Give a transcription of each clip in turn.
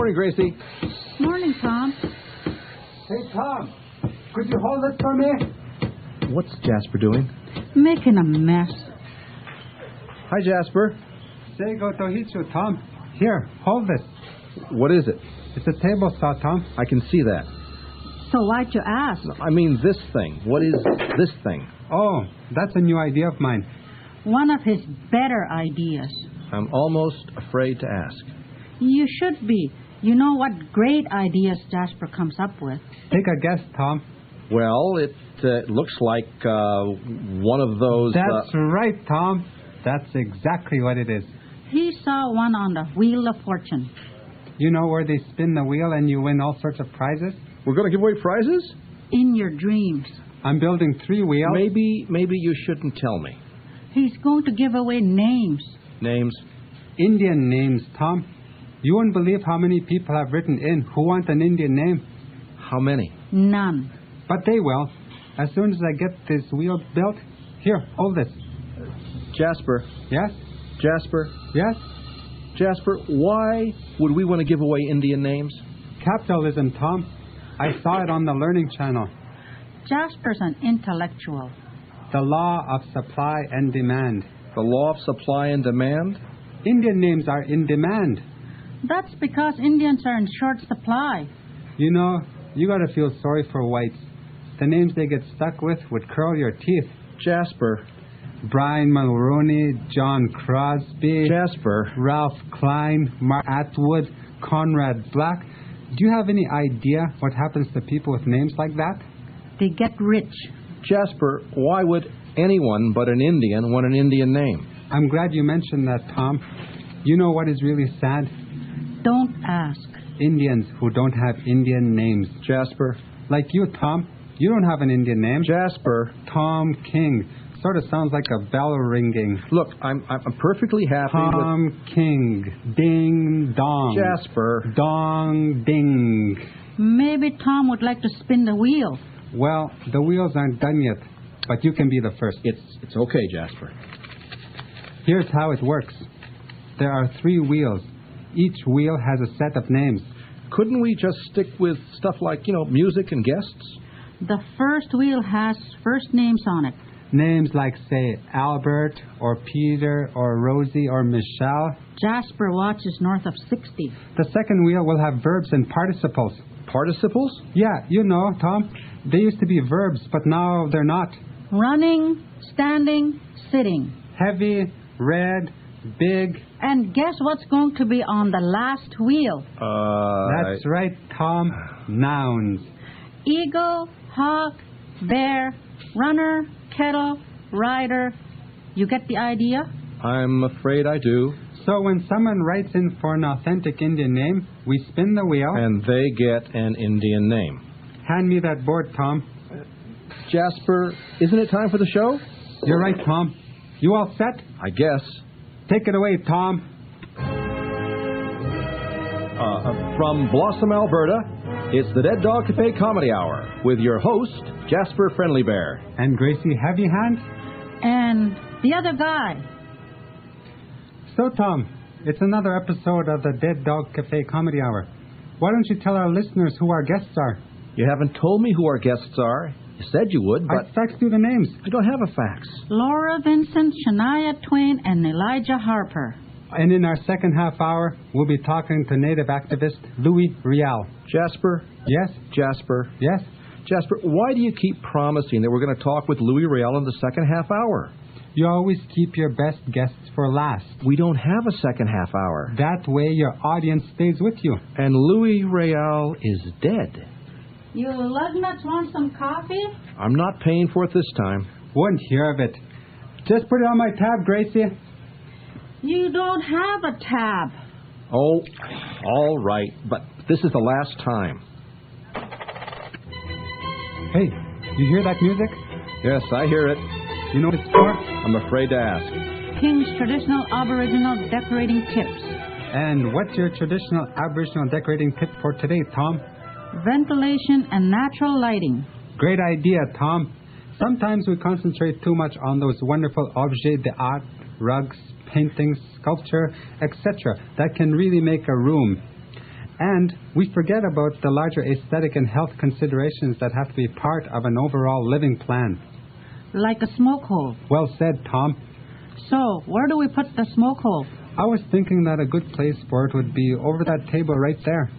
Morning, Gracie. Morning, Tom. Hey, Tom, could you hold it for me? What's Jasper doing? Making a mess. Hi, Jasper. Seigo Tohitsu, Tom. Here, hold this. What is it? It's a table saw, Tom. I can see that. So why'd you ask? I mean this thing. What is this thing? Oh, that's a new idea of mine. One of his better ideas. I'm almost afraid to ask. You should be. You know what great ideas Jasper comes up with. Take a guess, Tom. Well, it looks like one of those... That's right, Tom. That's exactly what it is. He saw one on the Wheel of Fortune. You know where they spin the wheel and you win all sorts of prizes? We're going to give away prizes? In your dreams. I'm building 3 wheels. Maybe you shouldn't tell me. He's going to give away names. Names? Indian names, Tom. You wouldn't believe how many people have written in who want an Indian name. How many? None. But they will. As soon as I get this wheel built. Here, hold this. Jasper. Yes? Jasper. Yes? Jasper, why would we want to give away Indian names? Capitalism, Tom. I saw it on the Learning Channel. Jasper's an intellectual. The law of supply and demand. The law of supply and demand? Indian names are in demand. That's because Indians are in short supply. You know, you got to feel sorry for whites. The names they get stuck with would curl your teeth. Jasper. Brian Mulroney, John Crosby, Jasper. Ralph Klein, Mark Atwood, Conrad Black. Do you have any idea what happens to people with names like that? They get rich. Jasper, why would anyone but an Indian want an Indian name? I'm glad you mentioned that, Tom. You know what is really sad? Don't ask. Indians who don't have Indian names. Jasper. Like you, Tom. You don't have an Indian name. Jasper. Tom King. Sort of sounds like a bell ringing. Look, I'm perfectly happy Tom King. Ding dong. Jasper. Dong ding. Maybe Tom would like to spin the wheel. Well, the wheels aren't done yet, but you can be the first. It's okay, Jasper. Here's how it works. There are 3 wheels. Each wheel has a set of names. Couldn't we just stick with stuff like, music and guests? The first wheel has first names on it. Names like, say, Albert, or Peter, or Rosie, or Michelle. Jasper watches north of 60. The second wheel will have verbs and participles. Participles? Yeah, you know, Tom. They used to be verbs, but now they're not. Running, standing, sitting. Heavy, red, big. And guess what's going to be on the last wheel? That's right, Tom. Nouns. Eagle, hawk, bear, runner, kettle, rider. You get the idea? I'm afraid I do. So when someone writes in for an authentic Indian name, we spin the wheel. And they get an Indian name. Hand me that board, Tom. Jasper, isn't it time for the show? You're right, Tom. You all set? I guess. Take it away, Tom. From Blossom, Alberta, it's the Dead Dog Cafe Comedy Hour with your host, Jasper Friendly Bear. And Gracie Heavy Hand. And the other guy. So, Tom, it's another episode of the Dead Dog Cafe Comedy Hour. Why don't you tell our listeners who our guests are? You haven't told me who our guests are. You said you would, but... I faxed you the names. I don't have a fax. Laura Vincent, Shania Twain, and Elijah Harper. And in our second half hour, we'll be talking to Native activist Louis Riel. Jasper? Yes? Jasper? Yes? Jasper, why do you keep promising that we're going to talk with Louis Riel in the second half hour? You always keep your best guests for last. We don't have a second half hour. That way your audience stays with you. And Louis Riel is dead. You lugnuts want some coffee? I'm not paying for it this time. Wouldn't hear of it. Just put it on my tab, Gracie. You don't have a tab. Oh, all right, but this is the last time. Hey, you hear that music? Yes, I hear it. You know what it's for? I'm afraid to ask. King's Traditional Aboriginal Decorating Tips. And what's your traditional Aboriginal decorating tip for today, Tom? Ventilation and natural lighting. Great idea, Tom. Sometimes we concentrate too much on those wonderful objets d'art, rugs, paintings, sculpture, etc. that can really make a room. And we forget about the larger aesthetic and health considerations that have to be part of an overall living plan. Like a smoke hole. Well said, Tom. So, where do we put the smoke hole? I was thinking that a good place for it would be over that table right there.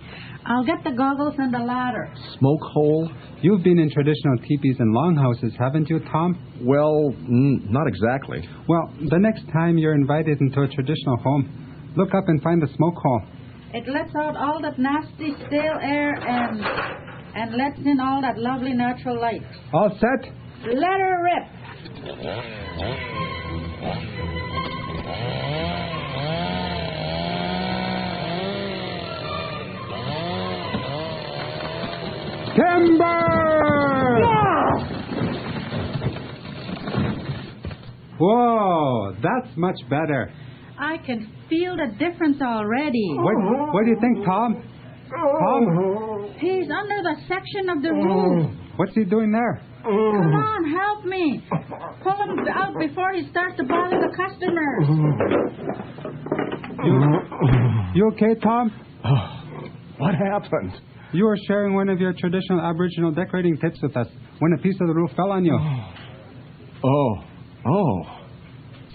I'll get the goggles and the ladder. Smoke hole? You've been in traditional teepees and longhouses, haven't you, Tom? Well, not exactly. Well, the next time you're invited into a traditional home, look up and find the smoke hole. It lets out all that nasty, stale air and lets in all that lovely natural light. All set? Let her rip. Timber! Whoa, that's much better. I can feel the difference already. What do you think, Tom? Tom? He's under the section of the roof. What's he doing there? Come on, help me. Pull him out before he starts to bother the customers. You okay, Tom? What happened? You were sharing one of your traditional Aboriginal decorating tips with us when a piece of the roof fell on you. Oh.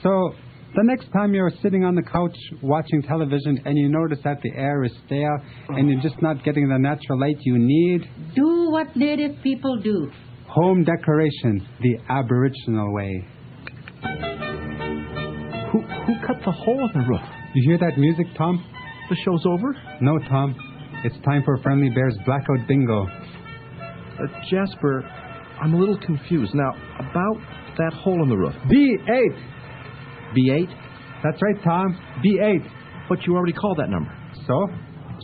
So, the next time you're sitting on the couch watching television and you notice that the air is stale and you're just not getting the natural light you need, do what native people do. Home decoration, the Aboriginal way. Who cut the hole in the roof? You hear that music, Tom? The show's over? No, Tom. It's time for Friendly Bear's Blackout Bingo. Jasper, I'm a little confused. Now, about that hole in the roof. B8! B8? That's right, Tom. B8. But you already called that number. So?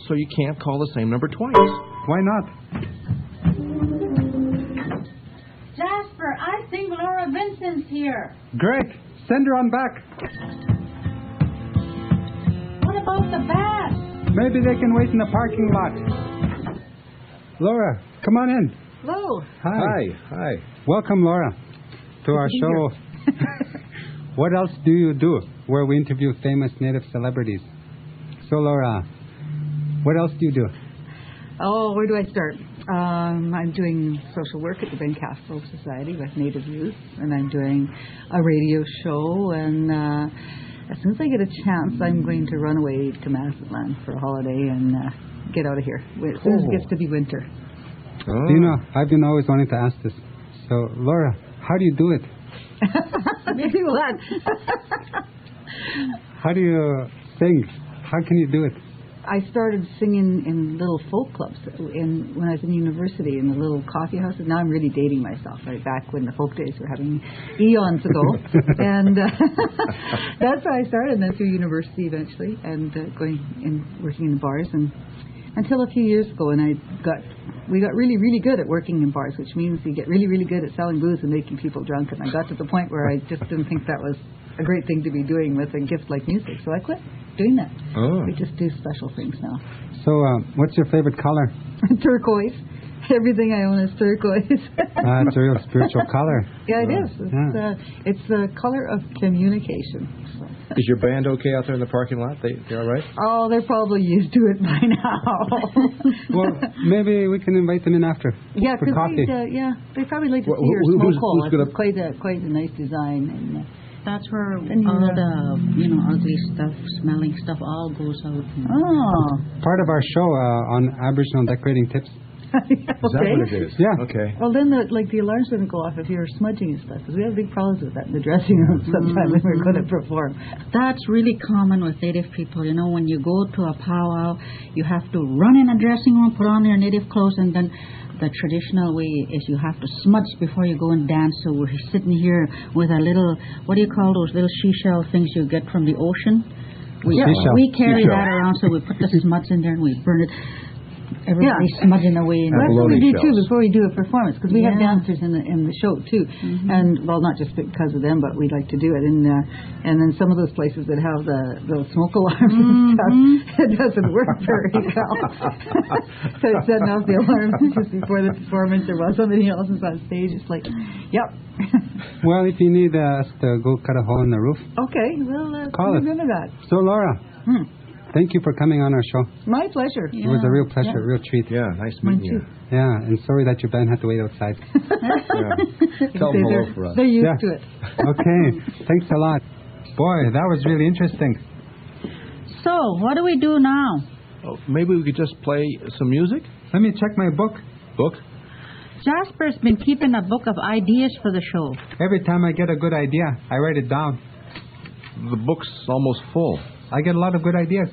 So you can't call the same number twice. Why not? Jasper, I think Laura Vincent's here. Great. Send her on back. What about the band? Maybe they can wait in the parking lot. Laura, come on in. Hello. Hi. Welcome, Laura, to our show. What else do you do? Where we interview famous native celebrities. So, Laura, what else do you do? Oh, where do I start? I'm doing social work at the Ben Castro Society with Native Youth, and I'm doing a radio show, and as soon as I get a chance, I'm going to run away to Mazatlan for a holiday and get out of here. As soon as it gets to be winter. Do you know, I've been always wanting to ask this. So, Laura, how do you do it? Maybe what? How do you sing? How can you do it? I started singing in little folk clubs when I was in university in the little coffee houses. Now I'm really dating myself, right back when the folk days were having eons ago. And that's how I started, and then through university eventually, and going and working in bars, and until a few years ago, and we got really, really good at working in bars, which means you get really, really good at selling booze and making people drunk. And I got to the point where I just didn't think that was a great thing to be doing with a gift like music, so I quit doing that. We just do special things now. So, what's your favorite color? Turquoise. Everything I own is turquoise. It's a real spiritual color. Yeah, it is. It's the color of communication. So. Is your band okay out there in the parking lot? They all right? Oh, they're probably used to it by now. Well, maybe we can invite them in after. Yeah, for coffee. They probably like to see your smoke hole. It's quite a nice design. And, that's where all the, ugly stuff, smelling stuff all goes out. Oh. Part of our show on Aboriginal decorating tips. Okay. Is that what it is? Yeah. Okay. Well, then the alarms didn't go off if you were smudging and stuff, because we have big problems with that in the dressing room sometimes when we're going to perform. That's really common with Native people. You know, when you go to a powwow, you have to run in a dressing room, put on your Native clothes, and then the traditional way is you have to smudge before you go and dance. So we're sitting here with a little, what do you call those little seashell things you get from the ocean? We carry that around, so we put the smuds in there and we burn it. Everybody's smudging away. That's what we do too before we do a performance, because we have dancers in the show too, and well, not just because of them, but we like to do it. And then some of those places that have the smoke alarms and stuff, it doesn't work very well. So setting off the alarms just before the performance, or while somebody else is on stage, it's like, yep. Well, if you need us to go cut a hole in the roof, okay, well, call us. remember that. So, Laura, Thank you for coming on our show. My pleasure. It was a real pleasure, a real treat. Yeah, nice Mine meeting you. too. Yeah, and sorry that your band had to wait outside. Tell them hello for us. They're used Yeah. to it. Okay, thanks a lot. Boy, that was really interesting. So, what do we do now? Oh, maybe we could just play some music? Let me check my book. Book? Jasper's been keeping a book of ideas for the show. Every time I get a good idea, I write it down. The book's almost full. I get a lot of good ideas.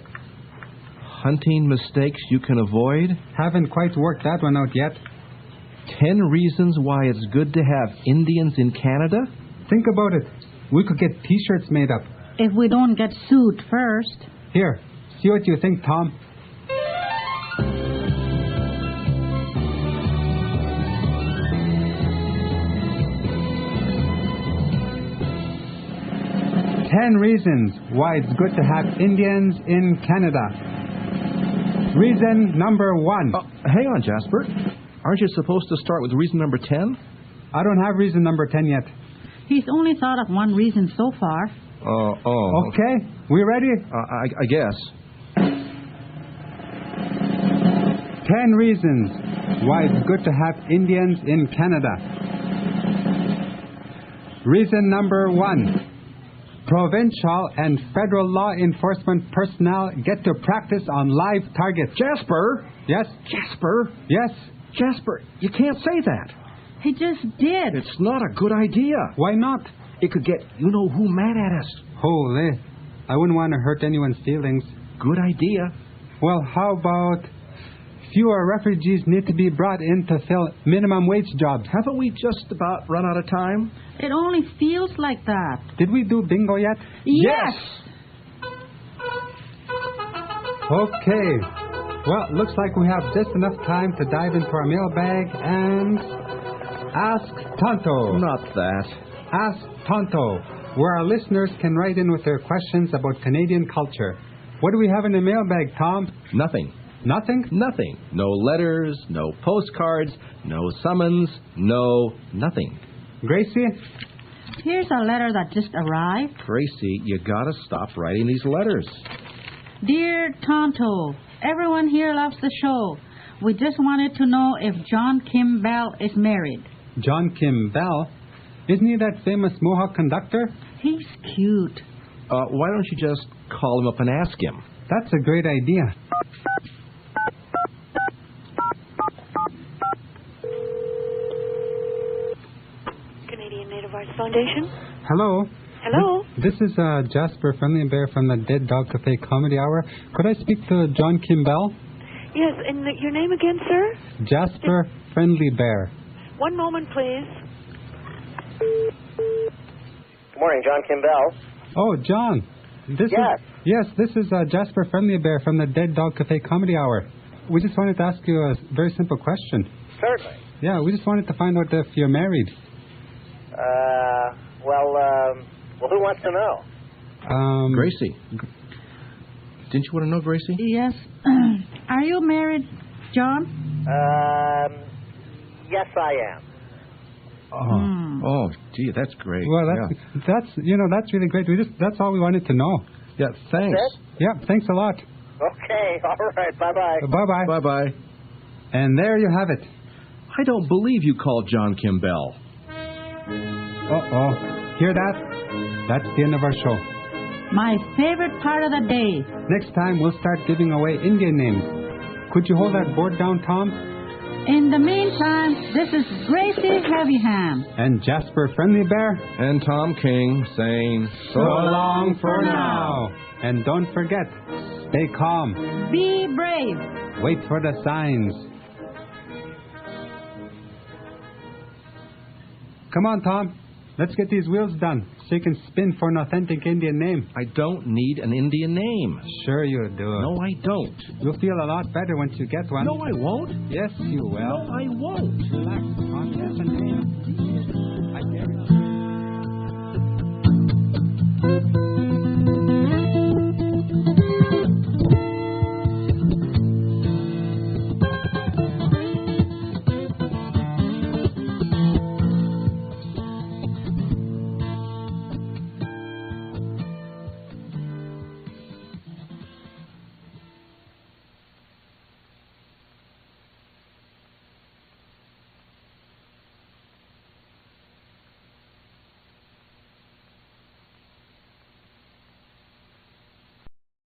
Hunting mistakes you can avoid. Haven't quite worked that one out yet. 10 reasons why it's good to have Indians in Canada. Think about it. We could get T-shirts made up. If we don't get sued first. Here, see what you think, Tom. "10 reasons why it's good to have Indians in Canada." Reason number 1. Hang on, Jasper. Aren't you supposed to start with reason number 10? I don't have reason number 10 yet. He's only thought of one reason so far. Okay, we ready? I guess. 10 reasons why it's good to have Indians in Canada. Reason number 1. Provincial and federal law enforcement personnel get to practice on live targets. Jasper! Yes? Jasper! Yes? Jasper, you can't say that. He just did. It's not a good idea. Why not? It could get you-know-who mad at us. Holy, I wouldn't want to hurt anyone's feelings. Good idea. Well, how about fewer refugees need to be brought in to fill minimum wage jobs? Haven't we just about run out of time? It only feels like that. Did we do bingo yet? Yes! Okay. Well, looks like we have just enough time to dive into our mailbag and Ask Tonto. Not that. Ask Tonto, where our listeners can write in with their questions about Canadian culture. What do we have in the mailbag, Tom? Nothing. Nothing? Nothing. No letters, no postcards, no summons, no nothing. Gracie? Here's a letter that just arrived. Gracie, you gotta stop writing these letters. Dear Tonto, everyone here loves the show. We just wanted to know if John Kim Bell is married. John Kim Bell? Isn't he that famous Mohawk conductor? He's cute. Why don't you just call him up and ask him? That's a great idea. Canadian Native Arts Foundation. Hello. Hello. This is Jasper Friendly Bear from the Dead Dog Cafe Comedy Hour. Could I speak to John Kim Bell? Yes, and your name again, sir? Jasper Friendly Bear. One moment, please. Good morning, John Kim Bell. Oh, John. Yes, this is Jasper Friendly Bear from the Dead Dog Cafe Comedy Hour. We just wanted to ask you a very simple question. Certainly. Yeah, we just wanted to find out if you're married. Well, who wants to know? Gracie. Didn't you want to know, Gracie? Yes. Are you married, John? Yes, I am. Oh, gee, that's great. Well, that's really great. That's all we wanted to know. Yeah, thanks. That's it? Yeah, thanks a lot. Okay, all right, bye-bye. Bye-bye. Bye-bye. And there you have it. I don't believe you called John Kim Bell. Uh-oh. Hear that? That's the end of our show. My favorite part of the day. Next time, we'll start giving away Indian names. Could you hold that board down, Tom? In the meantime, this is Gracie Heavyham. And Jasper Friendly Bear. And Tom King saying, So long for now. And don't forget, stay calm. Be brave. Wait for the signs. Come on, Tom. Let's get these wheels done so you can spin for an authentic Indian name. I don't need an Indian name. Sure you do. No, I don't. You'll feel a lot better once you get one. No, I won't. Yes, you will. No, I won't. Relax, Tom. Yes, and